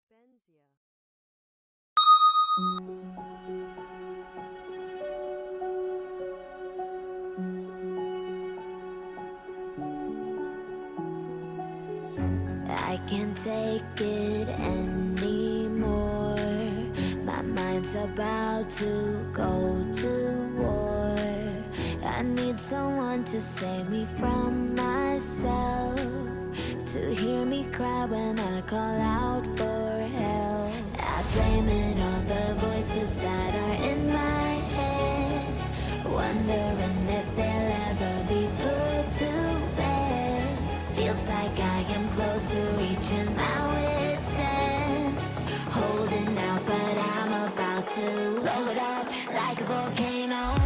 benzya. I can't take it anymore. My mind's about to go to war. I need someone to save me from myself, to hear me cry when I call out for help. I blame it on the voices that are in my head, wondering if they'll ever be put to bed. Feels like I am close to reaching my wit's end, holding out, but I'm about to blow it up like a volcano.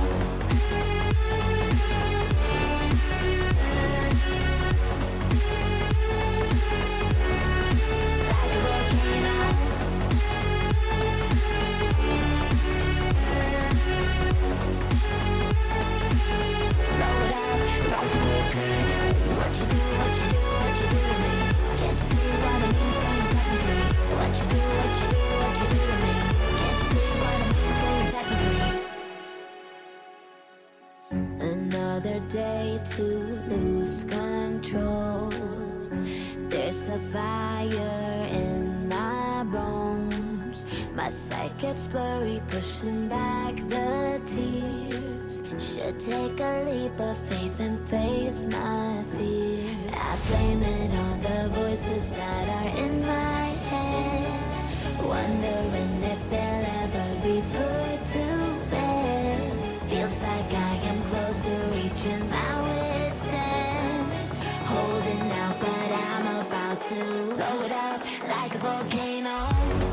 Another day to lose control. There's a fire in my bones. My sight gets blurry, pushing back the tears. Should take a leap of faith and face my fear. I blame it on the voices that are in my head, wondering if they'll ever be put to bed. Feels like I am close to reaching my wit's end, holding out, but I'm about to blow it up like a volcano.